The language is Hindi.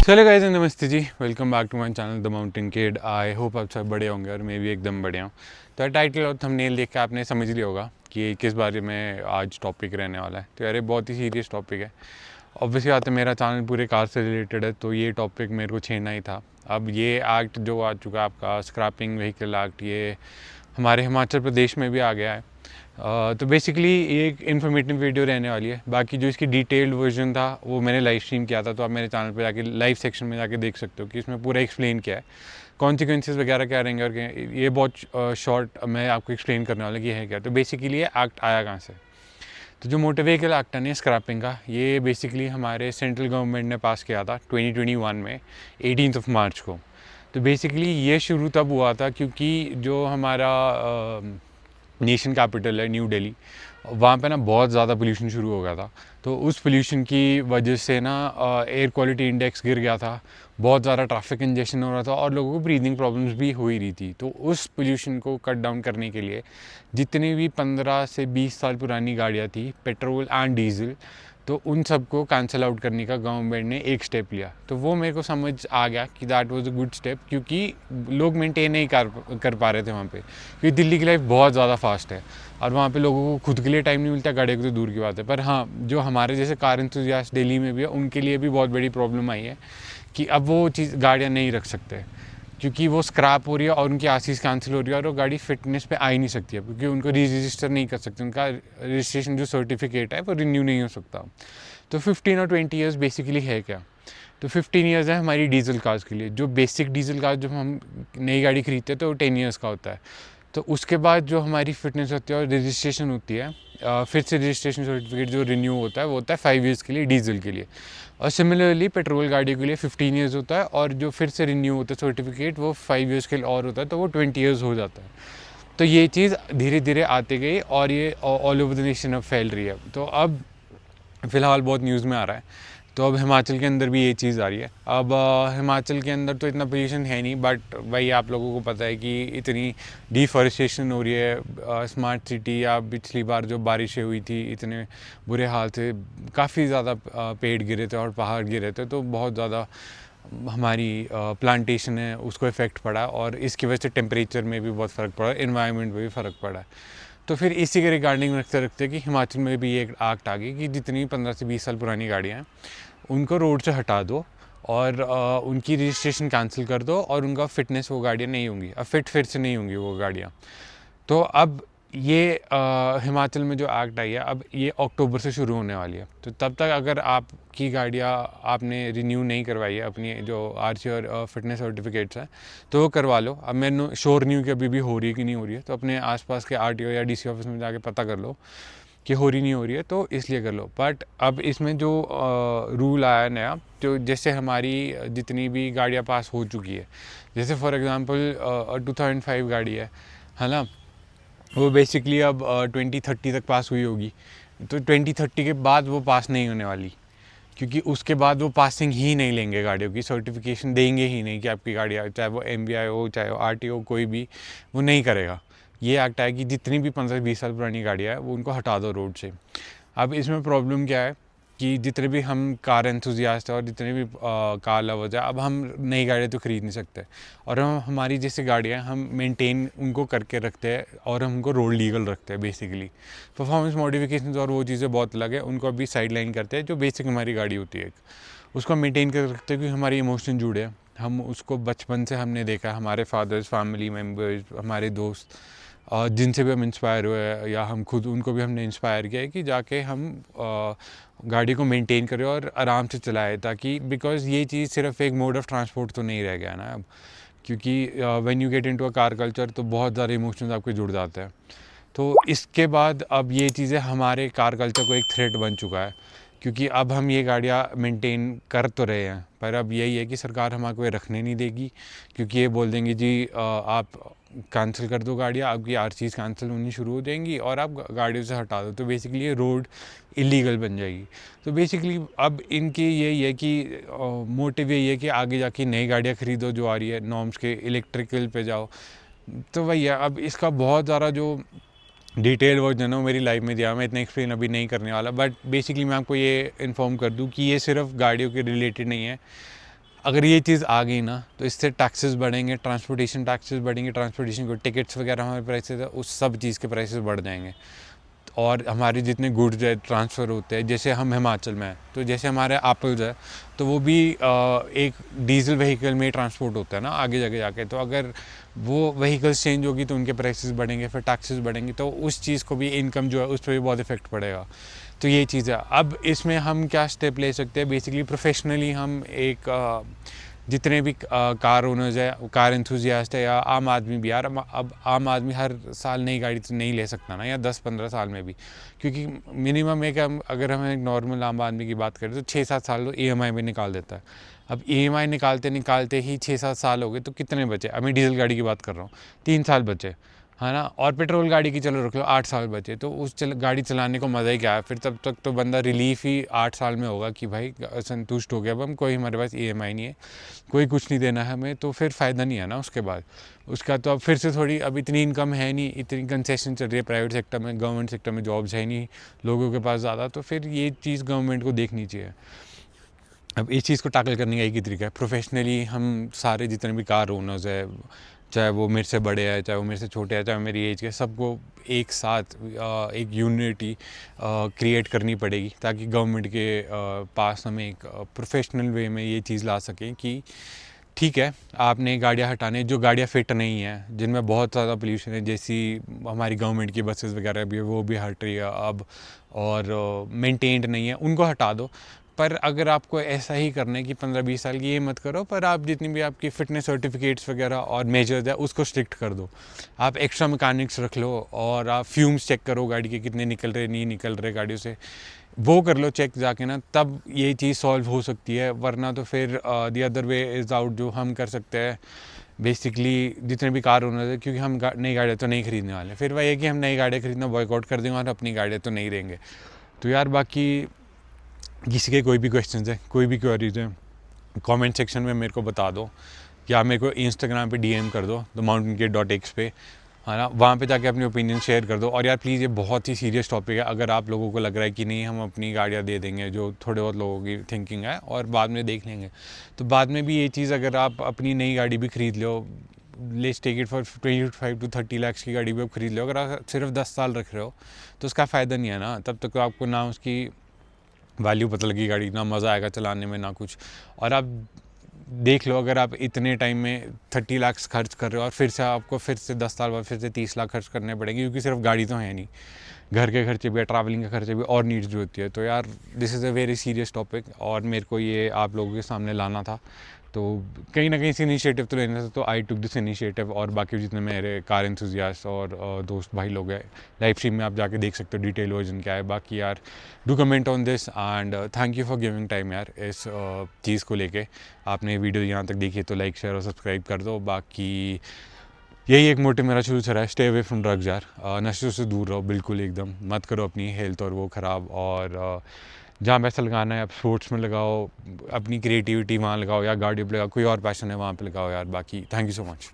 चलो गाइस, नमस्ते जी, welcome back to my channel the mountain kid. I hope आप सब बड़े होंगे और मैं भी एकदम बढ़िया हूँ। तो टाइटल और थंबनेल देख के आपने समझ लिया होगा कि किस बारे में आज टॉपिक रहने वाला है। तो यार ये बहुत ही सीरियस टॉपिक है। ऑब्वियसली बात है, मेरा चैनल पूरे कार से रिलेटेड है, तो ये टॉपिक मेरे को छेड़ना ही था। अब ये एक्ट जो आ चुका है आपका स्क्रैपिंग व्हीकल एक्ट, ये हमारे हिमाचल प्रदेश में भी आ गया है। तो बेसिकली ये एक इन्फॉर्मेटिव वीडियो रहने वाली है। बाकी जो इसकी डिटेल्ड वर्जन था वो मैंने लाइव स्ट्रीम किया था, तो आप मेरे चैनल पे जाके लाइव सेक्शन में जाके देख सकते हो कि इसमें पूरा एक्सप्लेन किया है, कॉन्सिक्वेंसेस वगैरह क्या रहेंगे और क्या। ये बहुत शॉर्ट मैं आपको एक्सप्लेन करने वाला कि है क्या। तो बेसिकली ये एक्ट आया कहाँ से। तो जो मोटर व्हीकल एक्ट है स्क्रैपिंग का, ये बेसिकली हमारे सेंट्रल गवर्नमेंट ने पास किया था 2021 में 18 मार्च को। तो बेसिकली ये शुरू तब हुआ था क्योंकि जो हमारा नेशन कैपिटल है न्यू दिल्ली, वहाँ पे ना बहुत ज़्यादा पोल्यूशन शुरू हो गया था। तो उस पोल्यूशन की वजह से ना एयर क्वालिटी इंडेक्स गिर गया था, बहुत ज़्यादा ट्रैफिक कंजेशन हो रहा था और लोगों को ब्रीदिंग प्रॉब्लम्स भी हो ही रही थी। तो उस पोल्यूशन को कट डाउन करने के लिए जितनी भी 15 से 20 साल पुरानी गाड़ियाँ थी, पेट्रोल एंड डीजल, तो उन सबको कैंसिल आउट करने का गवर्नमेंट ने एक स्टेप लिया। तो वो मेरे को समझ आ गया कि that was a good step, क्योंकि लोग मेंटेन नहीं कर पा रहे थे वहाँ पे, क्योंकि दिल्ली की लाइफ बहुत ज़्यादा फास्ट है और वहाँ पे लोगों को खुद के लिए टाइम नहीं मिलता, गाड़ी को तो दूर की बात है। पर हाँ, जो हमारे जैसे कार एंथुसियास्ट दिल्ली में भी है, उनके लिए भी बहुत बड़ी प्रॉब्लम आई है कि अब वो चीज़ गाड़ियाँ नहीं रख सकते, क्योंकि वो स्क्रैप हो रही है और उनकी आरसीज कैंसिल हो रही है और वो गाड़ी फिटनेस पे आ ही नहीं सकती है, क्योंकि उनको रजिस्टर नहीं कर सकते, उनका रजिस्ट्रेशन जो सर्टिफिकेट है वो रिन्यू नहीं हो सकता। तो 15 और 20 ईयर्स बेसिकली है क्या। तो 15 ईयर्स है हमारी डीजल कार्स के लिए। जो बेसिक डीजल कार जब हम नई गाड़ी खरीदते हैं तो वो 10 ईयर्स का होता है। तो उसके बाद जो हमारी फिटनेस होती है और रजिस्ट्रेशन होती है, फिर से रजिस्ट्रेशन सर्टिफिकेट जो रिन्यू होता है वो होता है 5 ईयर्स के लिए डीजल के लिए। और सिमिलरली पेट्रोल गाड़ियों के लिए 15 ईयर्स होता है, और जो फिर से रिन्यू होता है सर्टिफिकेट वो 5 ईयर्स के लिए और होता है, तो वो 20 ईयर्स हो जाता है। तो ये चीज़ धीरे धीरे आती गई और ये ऑल ओवर द नेशन अब फैल रही है। तो अब फ़िलहाल बहुत न्यूज़ में आ रहा है। तो अब हिमाचल के अंदर भी ये चीज़ आ रही है। अब हिमाचल के अंदर तो इतना पोल्यूशन है नहीं, बट भाई आप लोगों को पता है कि इतनी डिफॉरेस्टेशन हो रही है। स्मार्ट सिटी, या पिछली बार जो बारिशें हुई थी इतने बुरे हाल थे, काफ़ी ज़्यादा पेड़ गिरे थे और पहाड़ गिरे थे, तो बहुत ज़्यादा हमारी प्लांटेशन है उसको इफ़ेक्ट पड़ा, और इसकी वजह से टेम्परेचर में भी बहुत फ़र्क पड़ा, इन्वायरमेंट में भी फ़र्क पड़ा है। तो फिर इसी के रिगार्डिंग रखते रखते कि हिमाचल में भी एक एक्ट आ गई कि जितनी 15 से 20 साल पुरानी गाड़ियाँ हैं उनको रोड से हटा दो और उनकी रजिस्ट्रेशन कैंसिल कर दो, और उनका फिटनेस वो गाड़ियाँ नहीं होंगी, अब फिर से नहीं होंगी वो गाड़ियाँ। तो अब ये हिमाचल में जो एक्ट आई है, अब ये अक्टूबर से शुरू होने वाली है। तो तब तक अगर आपकी गाड़ियाँ आपने रिन्यू नहीं करवाई है, अपनी जो आरसी और फिटनेस सर्टिफिकेट्स हैं, तो वो करवा लो। अब मैंने श्योर नहीं हूँ कि अभी भी हो रही है कि नहीं हो रही है, तो अपने आसपास के आरटीओ या डीसी ऑफिस में जाके पता कर लो कि हो रही नहीं हो रही है, तो इसलिए कर लो। बट अब इसमें जो रूल आया है नया, जो जैसे हमारी जितनी भी गाड़ियाँ पास हो चुकी है, जैसे फॉर एग्ज़ाम्पल 2005 गाड़ी है ना, वो बेसिकली अब 2030 तक पास हुई होगी। तो 2030 के बाद वो पास नहीं होने वाली, क्योंकि उसके बाद वो पासिंग ही नहीं लेंगे, गाड़ियों की सर्टिफिकेशन देंगे ही नहीं कि आपकी गाड़ी, चाहे वो एमवीआई हो चाहे वो आरटीओ, कोई भी वो नहीं करेगा। ये एक्ट है कि जितनी भी 15-20 साल पुरानी गाड़ियाँ हैं वो उनको हटा दो रोड से। अब इसमें प्रॉब्लम क्या है कि जितने भी हम कार एंथुसियास्ट हैं और जितने भी कार लवर्स हैं, अब हम नई गाड़ियाँ तो ख़रीद नहीं सकते, और हम हमारी जैसी गाड़ियाँ हम मेंटेन उनको करके रखते हैं और हम उनको रोड लीगल रखते हैं। बेसिकली परफॉर्मेंस मॉडिफिकेशंस और वो चीज़ें बहुत अलग है, उनको अभी साइड लाइन करते हैं। जो बेसिक हमारी गाड़ी होती है उसको हम मेनटेन कर रखते हैं, क्योंकि हमारी इमोशन जुड़े हैं, हम उसको बचपन से हमने देखा, हमारे फादर्स, फैमिली मेम्बर्स, हमारे दोस्त, जिनसे भी हम इंस्पायर हुए हैं या हम खुद, उनको भी हमने इंस्पायर किया है कि जाके हम गाड़ी को मेंटेन करें और आराम से चलाएं, ताकि बिकॉज़ ये चीज़ सिर्फ एक मोड ऑफ़ ट्रांसपोर्ट तो नहीं रह गया ना अब, क्योंकि when you get into a car culture तो बहुत ज़्यादा इमोशंस आपके जुड़ जाते हैं। तो इसके बाद अब ये चीज़ें हमारे कार कल्चर को एक थ्रेट बन चुका है, क्योंकि अब हम ये गाड़ियाँ मेंटेन कर तो रहे हैं, पर अब यही है कि सरकार हमारे को ये रखने नहीं देगी, क्योंकि ये बोल देंगी जी आप कैंसिल कर दो गाड़ियाँ, आपकी आरसीज़ कैंसिल होनी शुरू हो जाएंगी और आप गाड़ियों से हटा दो, तो बेसिकली ये रोड इलीगल बन जाएगी। तो बेसिकली अब इनकी यही है कि मोटिव यही है कि आगे जाके नई गाड़ियाँ खरीदो जो आ रही है नॉर्म्स के, इलेक्ट्रिकल पे जाओ। तो वही है, अब इसका बहुत ज़्यादा जो डिटेल वर्जन है वो मेरी लाइफ में दिया, मैं इतना एक्सप्लेन अभी नहीं करने वाला, बट बेसिकली मैं आपको ये इन्फॉर्म कर दूं कि ये सिर्फ गाड़ियों के रिलेटेड नहीं है। अगर ये चीज़ आ गई ना तो इससे टैक्सेस बढ़ेंगे, ट्रांसपोर्टेशन टैक्सेस बढ़ेंगे, ट्रांसपोर्टेशन को टिकट्स वगैरह हमारे प्राइसेस है उस सब चीज़ के प्राइसेस बढ़ जाएंगे। और हमारे जितने गुड्स है ट्रांसफ़र होते हैं, जैसे हम हिमाचल में हैं तो जैसे हमारे एप्पल्स है तो वो भी एक डीजल व्हीकल में ट्रांसपोर्ट होता है ना आगे जगह जाके, तो अगर वो व्हीकल्स चेंज होगी तो उनके प्राइसेस बढ़ेंगे, फिर टैक्सेस बढ़ेंगे, तो उस चीज़ को भी, इनकम जो है उस पर भी बहुत इफेक्ट पड़ेगा। तो ये चीज़ है। अब इसमें हम क्या स्टेप ले सकते हैं, बेसिकली प्रोफेशनली हम एक जितने भी कार ओनर्स है, कार एंथुजियास्ट है, या आम आदमी भी, यार अब आम आदमी हर साल नई गाड़ी तो नहीं ले सकता ना, या 10-15 साल में भी, क्योंकि मिनिमम एक अगर हम एक नॉर्मल आम आदमी की बात करें तो 6-7 साल तो EMI में निकाल देता है। अब EMI निकालते निकालते ही 6-7 साल हो गए, तो कितने बचे? अब मैं डीजल गाड़ी की बात कर रहा हूँ, 3 साल बचे, है ना। और पेट्रोल गाड़ी की चलो रख लो 8 साल बचे, तो उस गाड़ी चलाने को मज़ा ही क्या है फिर? तब तक तो बंदा रिलीफ ही 8 साल में होगा कि भाई संतुष्ट हो गया, अब हम कोई, हमारे पास EMI नहीं है, कोई कुछ नहीं देना है हमें, तो फिर फ़ायदा नहीं है ना उसके बाद। उसका तो अब फिर से थोड़ी, अब इतनी इनकम है नहीं, इतनी कंसेशन चल रही है प्राइवेट सेक्टर में, गवर्नमेंट सेक्टर में जॉब्स है नहीं लोगों के पास ज़्यादा, तो फिर ये चीज़ गवर्नमेंट को देखनी चाहिए। अब इस चीज़ को टैकल करने का एक ही तरीका है, प्रोफेशनली हम सारे जितने भी कार ओनर्स है, चाहे वो मेरे से बड़े हैं, चाहे वो मेरे से छोटे हैं, चाहे मेरी एज के, सबको एक साथ एक यूनिटी क्रिएट करनी पड़ेगी, ताकि गवर्नमेंट के पास हमें एक प्रोफेशनल वे में ये चीज़ ला सकें कि ठीक है, आपने गाड़ियाँ हटाने, जो गाड़ियाँ फिट नहीं हैं, जिनमें बहुत ज़्यादा पोल्यूशन है, जैसी हमारी गवर्नमेंट की बसेस वगैरह भी है, वो भी हट रही है अब, और मेंटेन्ड नहीं है, उनको हटा दो। पर अगर आपको ऐसा ही करना है कि 15-20 साल की, ये मत करो, पर आप जितनी भी आपकी फ़िटनेस सर्टिफिकेट्स वगैरह और मेजर्स है उसको स्ट्रिक्ट कर दो। आप एक्स्ट्रा मैकेनिक्स रख लो, और आप फ्यूम्स चेक करो गाड़ी के, कितने निकल रहे नहीं निकल रहे गाड़ियों से, वो कर लो चेक जाके ना, तब ये चीज़ सॉल्व हो सकती है। वरना तो फिर the other way is out, जो हम कर सकते हैं बेसिकली जितने भी कार ओनर है, क्योंकि हम नई गाड़ियाँ तो नहीं खरीदने वाले, फिर वही है कि हम नई गाड़ियाँ खरीदना बॉयकॉट कर देंगे और अपनी गाड़ियाँ तो नहीं देंगे। तो यार बाकी किसी के कोई भी क्वेश्चंस है, कोई भी क्वेरीज है, कमेंट सेक्शन में मेरे को बता दो, या मेरे को इंस्टाग्राम पे DM कर दो themountainkid.x पे, है ना, वहाँ पे जाके अपनी ओपिनियन शेयर कर दो। और यार प्लीज़, ये बहुत ही सीरियस टॉपिक है, अगर आप लोगों को लग रहा है कि नहीं हम अपनी गाड़ियाँ दे देंगे, जो थोड़े बहुत लोगों की थिंकिंग है, और बाद में देख लेंगे, तो बाद में भी ये चीज़, अगर आप अपनी नई गाड़ी भी खरीद लो, let's take it for 25 to 30 lakh की गाड़ी भी आप खरीद लो, अगर आप सिर्फ 10 साल रख रहे हो तो उसका फ़ायदा नहीं है ना, तब तक तो आपको ना उसकी वैल्यू पता लगी गाड़ी, ना मज़ा आएगा चलाने में, ना कुछ। और आप देख लो, अगर आप इतने टाइम में 30 लाख खर्च कर रहे हो, और फिर से आपको फिर से 10 साल बाद फिर से 30 लाख खर्च करने पड़ेंगे, क्योंकि सिर्फ गाड़ी तो है नहीं, घर के खर्चे भी है, ट्रैवलिंग के खर्चे भी, और नीड्स भी होती है। तो यार this is a very serious topic, और मेरे को ये आप लोगों के सामने लाना था, तो कहीं ना कहीं से इनिशिएटिव तो लेना था, तो आई टुक दिस इनिशिएटिव। और बाकी जितने मेरे कार एंथुजियास्ट और दोस्त भाई लोग हैं, लाइव स्ट्रीम में आप जाके देख सकते हो डिटेल वर्जन क्या है। बाकी यार do comment on this, and thank you for giving time यार इस चीज़ को लेके। आपने वीडियो यहाँ तक देखी है तो लाइक, शेयर और सब्सक्राइब कर दो। बाकी यही एक मोटिव मेरा शुरू से रहा है, स्टे अवे फ्रॉम ड्रग्स यार, नशे से दूर रहो बिल्कुल, एकदम मत करो अपनी हेल्थ और वो ख़राब। और जहाँ पैसा लगाना है आप स्पोर्ट्स में लगाओ, अपनी क्रिएटिविटी वहाँ लगाओ, या गाड़ी पर लगाओ, कोई और पैशन है वहाँ पे लगाओ यार। बाकी थैंक यू सो मच।